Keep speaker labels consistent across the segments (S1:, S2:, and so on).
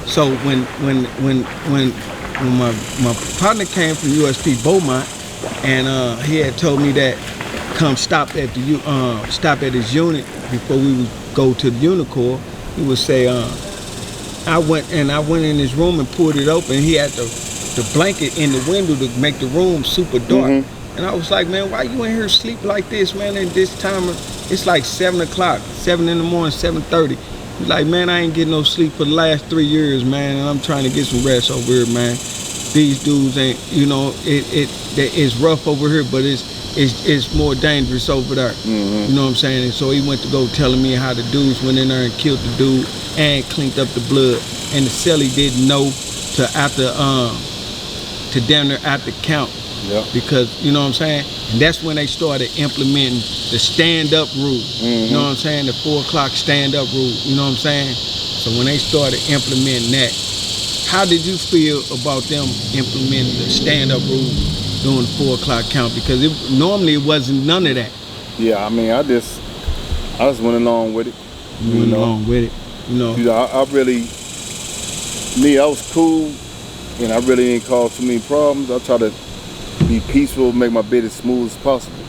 S1: So when my partner came from USP Beaumont, and he had told me that come stop at his unit before we would go to the Unicorn. He would say, I went in his room and pulled it open. He had the blanket in the window to make the room super dark. And I was like, man, why you in here sleep like this, man? And this time, it's like 7 o'clock, 7 in the morning, 7:30. He's like, man, I ain't getting no sleep for the last 3 years, man, and I'm trying to get some rest over here, man. These dudes ain't, it's rough over here, but it's more dangerous over there. You know what I'm saying? And so he went to go telling me how the dudes went in there and killed the dude and cleaned up the blood. And the cellie didn't know to damn near after count.
S2: Yeah.
S1: Because, you know what I'm saying? And that's when they started implementing the stand-up rule. You know what I'm saying? The 4 o'clock stand-up rule. You know what I'm saying? So when they started implementing that, how did you feel about them implementing the stand-up rule during the 4 o'clock count? Because normally it wasn't none of that.
S2: Yeah, I mean, I just went along with it.
S1: Went along with it. You know,
S2: I really, I was cool, and I really ain't caused too many problems. I try to be peaceful, make my bed as smooth as possible.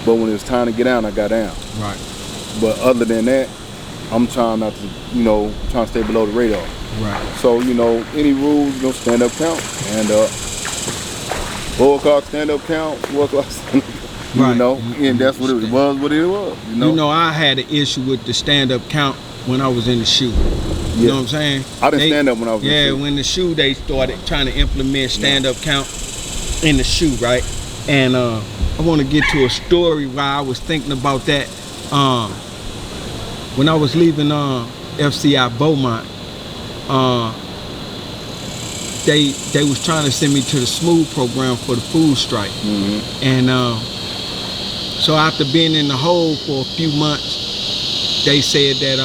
S2: But when it was time to get down, I got down.
S1: Right.
S2: But other than that, I'm trying not to, trying to stay below the radar.
S1: Right.
S2: So, any rules, stand up count. And 4 o'clock stand up count, 4 o'clock stand up count. And that's what it was,
S1: I had an issue with the stand up count when I was in the shoe. You know what I'm saying?
S2: I didn't stand up when I was in the shoe.
S1: Yeah, when the shoe, they started trying to implement stand up count in the shoe, right? And I want to get to a story while I was thinking about that. When I was leaving FCI Beaumont, they was trying to send me to the Smooth program for the food strike. And so after being in the hole for a few months, they said that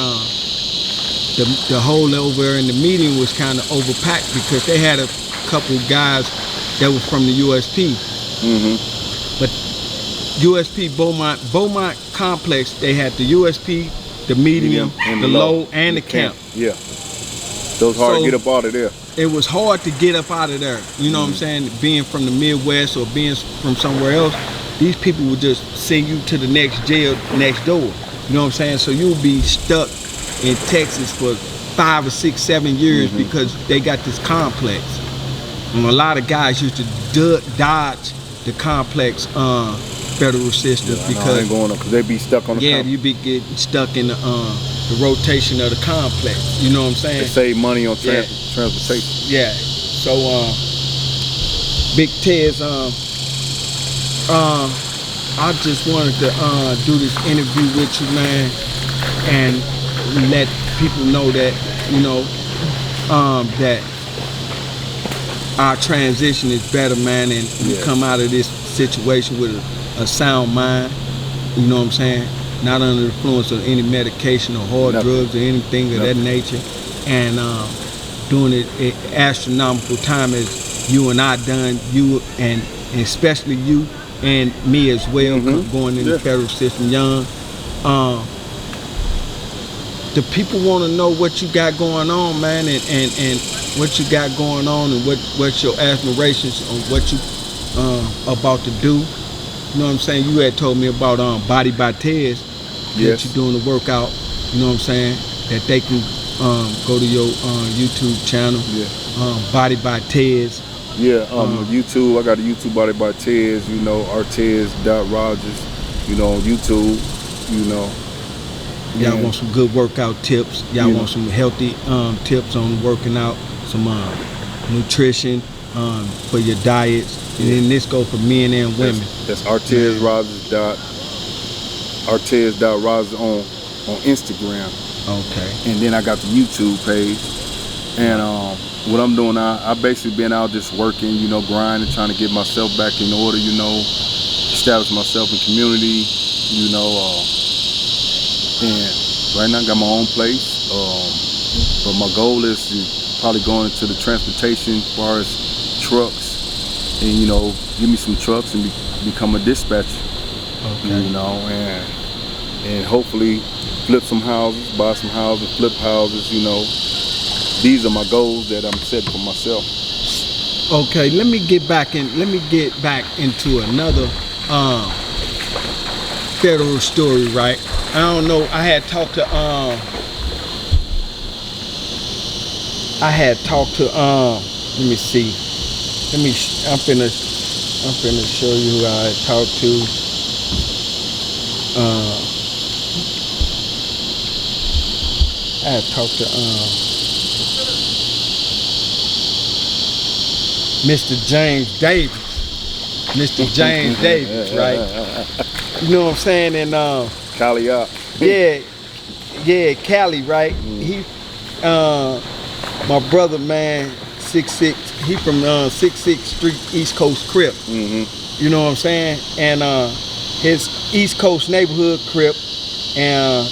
S1: the hole over in the meeting was kind of overpacked because they had a couple guys that was from the USP. But USP Beaumont complex, they had the USP, the medium, and the low, and the camp.
S2: Yeah. So it's hard to get up out of there.
S1: It was hard to get up out of there. You know what I'm saying? Being from the Midwest or being from somewhere else, these people would just send you to the next jail next door. You know what I'm saying? So you'll be stuck in Texas for 5 or 6, 7 years because they got this complex. And a lot of guys used to dodge the complex federal system because
S2: they be stuck on the complex.
S1: You be getting stuck in the rotation of the complex. You know what I'm saying?
S2: They save money on transportation.
S1: Yeah. So Big Tez, I just wanted to do this interview with you, man, and let people know that that our transition is better, man, and we come out of this situation with a sound mind. You know what I'm saying? Not under the influence of any medication or hard drugs or anything of that nature, and doing it at astronomical time as you and I done, you and especially you and me as well, going in the federal system young. The people want to know what you got going on, man, and what you got going on, and what's your aspirations on what you about to do. You know what I'm saying? You had told me about Body by Tez, that you're doing the workout. You know what I'm saying? That they can go to your YouTube channel, Body by Tez.
S2: YouTube. I got a YouTube Body by Tez. Artez.Rogers. On YouTube.
S1: Y'all want some good workout tips. Y'all want some healthy tips on working out, some nutrition for your diets. And then this go for men and women.
S2: That's Artez.Rogers on Instagram. Okay. And then I got the YouTube page. And what I'm doing now, I basically been out just working, grinding, trying to get myself back in order, establish myself in community, and right now I got my own place. But my goal is to probably go into the transportation as far as trucks and, give me some trucks and become a dispatcher. Okay. And hopefully flip some houses, buy some houses, flip houses, these are my goals that I'm setting for myself.
S1: Okay, let me get back into another federal story, right? I don't know. I had talked to let me see. I'm finna show you who I had talked to. I had talked to Mr. James Davis. Mr. James Davis, right? You know what I'm saying? And
S2: Cali up.
S1: yeah, Cali, right? He my brother, man, 6'6", he from 66th Street East Coast Crip. You know what I'm saying? And his East Coast neighborhood Crip, and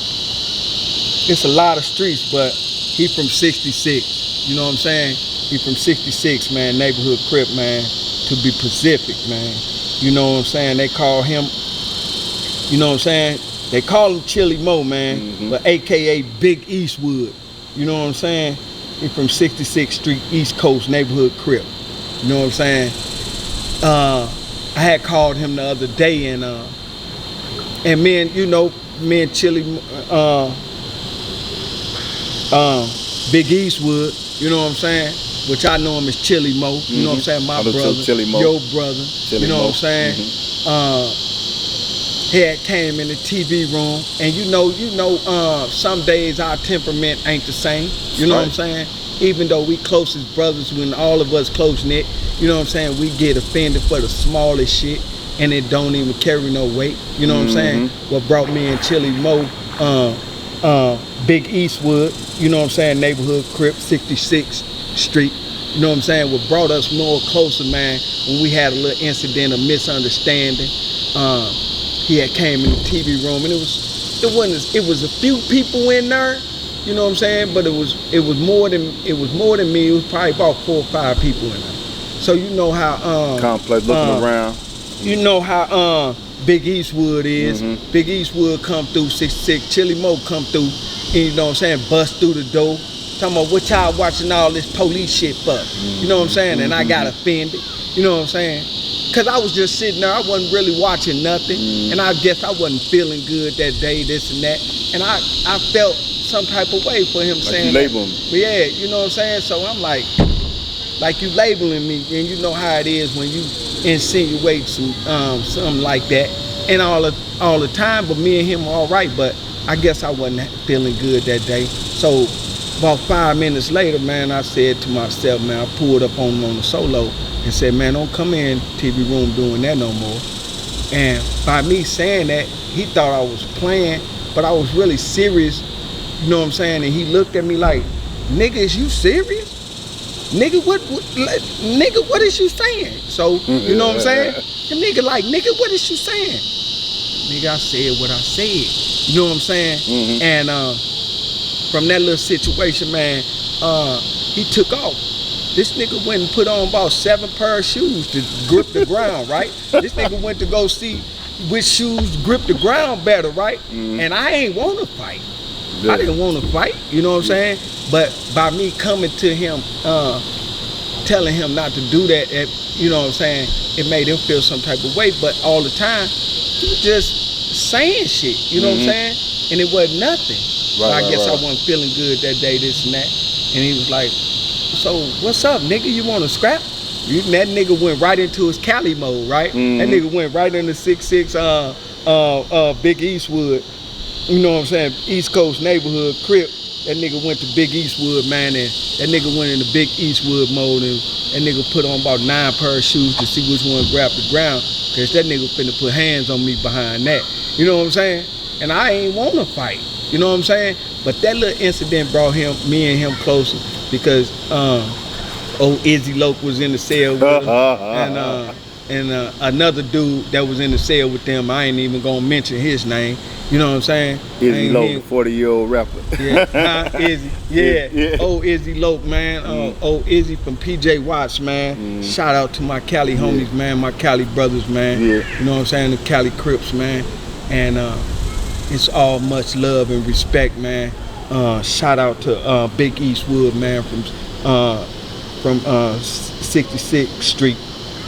S1: it's a lot of streets, but he from 66. You know what I'm saying? He from 66, man, neighborhood Crip, man, to be Pacific, man. You know what I'm saying? They call him, you know what I'm saying? They call him Chili Mo, man, but AKA Big Eastwood. You know what I'm saying? He from 66th Street East Coast neighborhood Crip. You know what I'm saying? I had called him the other day, and me and Chili, Big Eastwood, you know what I'm saying? Which I know him as Chili Mo, you know what I'm saying? My brother, your brother, Chili you know Mo. What I'm saying? He had came in the TV room, and you know, some days our temperament ain't the same, you know what I'm saying? Even though we close as brothers, when all of us close-knit, you know what I'm saying, we get offended for the smallest shit, and it don't even carry no weight, you know what I'm saying? What brought me and Chili Mo, Big Eastwood, you know what I'm saying, neighborhood Crip, 66th Street, you know what I'm saying, what brought us more closer, man, when we had a little incident, a misunderstanding. He had came in the TV room, and it was a few people in there, you know what I'm saying, but it was more than me. It was probably about 4 or 5 people in there. So you know how
S2: complex looking around.
S1: You know how Big Eastwood is. Big Eastwood come through 66, Chili Mo come through, and you know what I'm saying, bust through the door. Talking about what y'all watching all this police shit for. You know what I'm saying? And I got offended. You know what I'm saying? Cause I was just sitting there, I wasn't really watching nothing. And I guess I wasn't feeling good that day, this and that. And I felt some type of way for him, like saying
S2: you labeling me.
S1: Yeah, you know what I'm saying? So I'm like you labeling me, and you know how it is when you insinuate something like that. And all the time, but me and him all right, but I guess I wasn't feeling good that day. So about 5 minutes later, man, I said to myself, man, I pulled up on him on the solo and said, man, don't come in TV room doing that no more. And by me saying that, he thought I was playing, but I was really serious, you know what I'm saying? And he looked at me like, nigga, is you serious? Nigga, what is you saying? So, you know what I'm saying? The nigga like, nigga, what is you saying? Nigga, I said what I said. You know what I'm saying? And from that little situation, man, he took off. This nigga went and put on about 7 pair of shoes to grip the ground, right? This nigga went to go see which shoes grip the ground better, right? And I ain't want to fight. I didn't want to fight, you know what I'm saying? But by me coming to him, telling him not to do that, you know what I'm saying, it made him feel some type of way. But all the time, he was just saying shit, you know what I'm saying? And it wasn't nothing. I guess I wasn't feeling good that day, this and that. And he was like, so what's up, nigga? You want to scrap? That nigga went right into his Cali mode, right? That nigga went right into 66 Big Eastwood. You know what I'm saying? East Coast neighborhood Crip. That nigga went to Big Eastwood, man, and that nigga went into Big Eastwood mode, and that nigga put on about 9 pair of shoes to see which one grabbed the ground, cause that nigga finna put hands on me behind that. You know what I'm saying? And I ain't wanna fight. You know what I'm saying? But that little incident brought me and him closer, because old Izzy Loke was in the cell with him, and another dude that was in the cell with them, I ain't even gonna mention his name. You know what I'm saying?
S2: Izzy Loke, the 40-year-old rapper.
S1: Yeah, Izzy. Yeah. Old Izzy Loke, man. Old Izzy from PJ Watts, man. Shout out to my Cali homies, man. My Cali brothers, man. You know what I'm saying? The Cali Crips, man. And it's all much love and respect, man. Shout out to Big Eastwood, man, from 66th Street,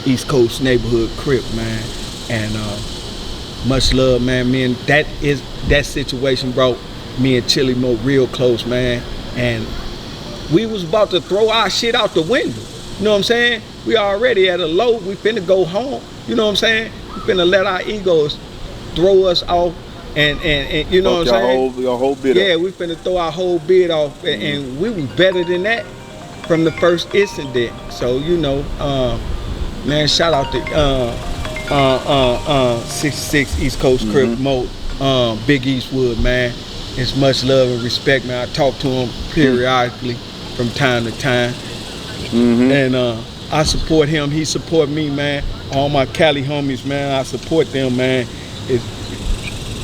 S1: East Coast neighborhood Crip, man. And much love, man. Me and that situation brought me and Chili Mo real close, man. And we was about to throw our shit out the window. You know what I'm saying? We already at a low. We finna go home. You know what I'm saying? We finna let our egos throw us off, and you know what I'm saying?
S2: Your whole bid
S1: yeah,
S2: up.
S1: we finna throw our whole bid off, and we was better than that from the first incident. So you know, man, shout out to 66 East Coast Crip Mo, Big Eastwood, man. It's much love and respect, man. I talk to him periodically from time to time, and I support him. He support me, man. All my Cali homies, man, I support them, man. It's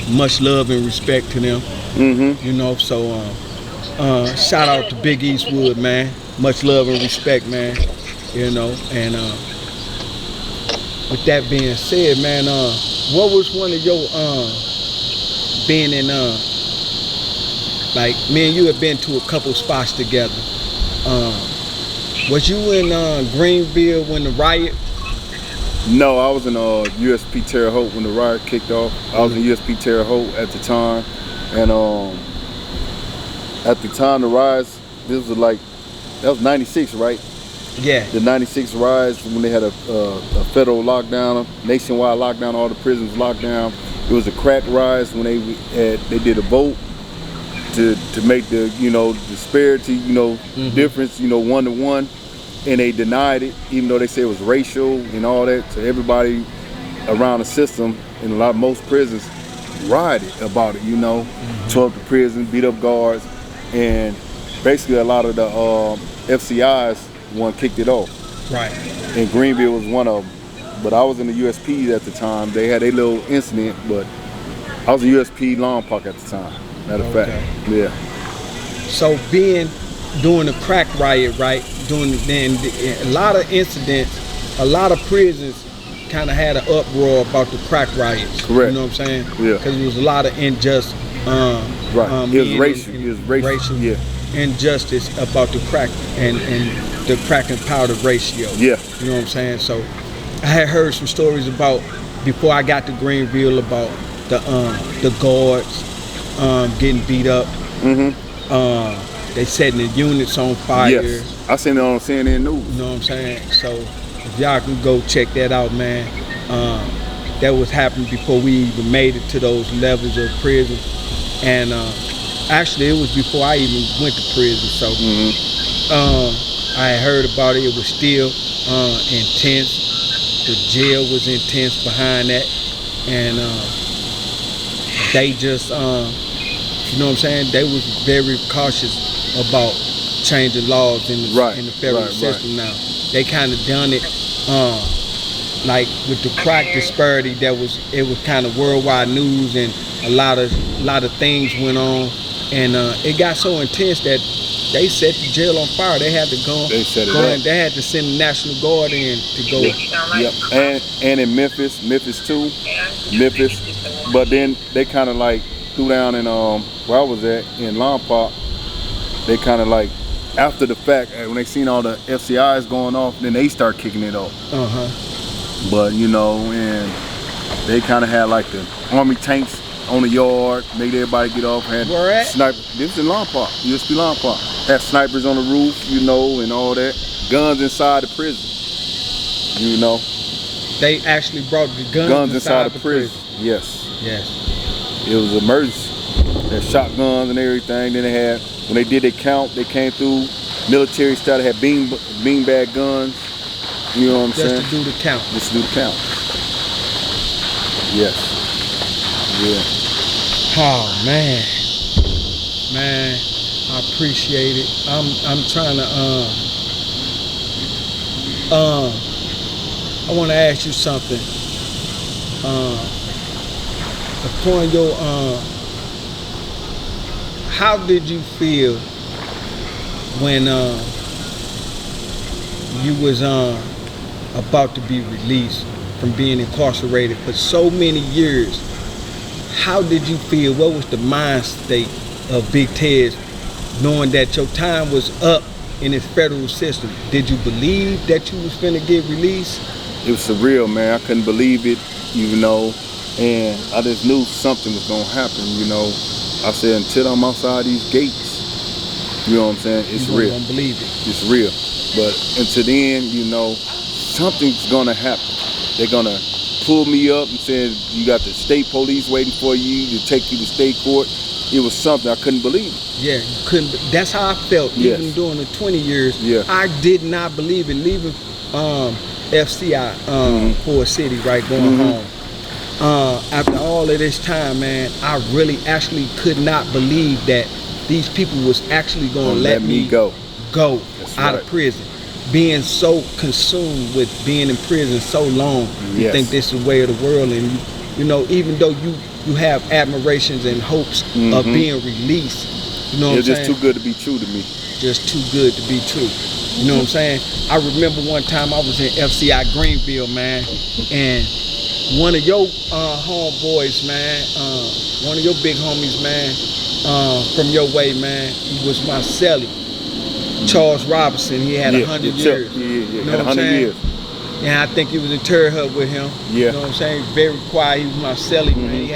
S1: much love and respect to them. You know, so shout out to Big Eastwood, man. Much love and respect, man. You know, and with that being said, man, what was one of your being in like me and you have been to a couple spots together. Was you in Greenville when the riot?
S2: No, I was in USP Terre Haute when the riot kicked off. I was in USP Terre Haute at the time, and at the time the riots, this was like, that was 96, right?
S1: Yeah.
S2: The 96 riots when they had a federal lockdown, a nationwide lockdown, all the prisons locked down. It was a crack riots when they did a vote to make the disparity difference 1-to-1, and they denied it, even though they said it was racial and all that. So everybody around the system in most prisons rioted about it, tore up the prison, beat up guards, and basically a lot of the FCIs kicked it off.
S1: Right.
S2: And Greenville was one of them. But I was in the USP at the time. They had a little incident, but I was in USP Lawn Park at the time. Matter of fact, yeah.
S1: So during the crack riot, right? Then a lot of incidents, a lot of prisons kind of had an uproar about the crack riots.
S2: Correct.
S1: You know what I'm saying?
S2: Yeah.
S1: Because it was a lot of unjust.
S2: Right. It was racial. It was racial. Yeah.
S1: Injustice about the crack and the crack and powder ratio.
S2: Yeah.
S1: You know what I'm saying? So I had heard some stories about, before I got to Greenville, about the guards getting beat up. They setting the units on fire.
S2: Yes. I seen it on CNN News.
S1: You know what I'm saying? So if y'all can go check that out, man. That was happening before we even made it to those levels of prison. And actually, it was before I even went to prison. So I had heard about it. It was still intense. The jail was intense behind that. And they just, you know what I'm saying? They was very cautious about changing laws in the federal system now. They kind of done it like with the crack disparity. It was kind of worldwide news, and a lot of things went on, and it got so intense that they set the jail on fire. They had to go.
S2: They set it up.
S1: They had to send the National Guard in to go.
S2: Yep. And in Memphis too, but then they kind of like threw down in where I was at in Lawn Park. They kind of like, after the fact, when they seen all the FCIs going off, then they start kicking it off. But and they kind of had like the army tanks on the yard, made everybody get off. Had snipers. This was in Lawn Park, USP Lawn Park. Had snipers on the roof, and all that. Guns inside the prison.
S1: They actually brought the guns inside the prison.
S2: Yes.
S1: Yes.
S2: It was an emergency. They had shotguns and everything. Then they had, when they did their count, they came through military style. They had beanbag guns. You know what I'm saying?
S1: Just to do the count.
S2: Just to do the count. Yes. Yeah.
S1: Oh man, I appreciate it. I'm trying to I want to ask you something. Upon your how did you feel when you was about to be released from being incarcerated for so many years? How did you feel? What was the mind state of Big Ted's knowing that your time was up in this federal system, did you believe that you was finna get released?
S2: It was surreal, man. I couldn't believe it, you know, and I just knew something was gonna happen, you know. I said, until I'm outside these gates, you know what I'm saying, it's real.
S1: Don't believe it.
S2: It's real. But until then, you know, something's gonna happen. They're gonna pull me up and say, you got the state police waiting for you to take you to state court. It was something I couldn't believe it.
S1: Yeah, you couldn't. That's how I felt.
S2: Yes.
S1: Even during the 20 years,
S2: Yeah.
S1: I did not believe it. Leaving FCI for a city, right, going home. After all of this time, man, I really actually could not believe that these people was actually going to let me go
S2: That's
S1: out
S2: right.
S1: of prison. Being so consumed with being in prison so long, you
S2: Yes.
S1: think this is the way of the world, and you know, even though you have admirations and hopes of being released, you know what I'm
S2: It's
S1: saying?
S2: just too good to be true to me.
S1: Just too good to be true. You know what I'm saying? I remember one time I was in FCI Greenville, man, and one of your homeboys, man, one of your big homies, man, from your way, man, he was my celly. Charles Robinson, he had 100 years.
S2: Yeah.
S1: You know
S2: Had
S1: what I'm
S2: 100
S1: saying?
S2: years.
S1: And I think he was in Terre Hut with him.
S2: Yeah.
S1: You know what I'm saying? Very quiet. He was my celly, man. He had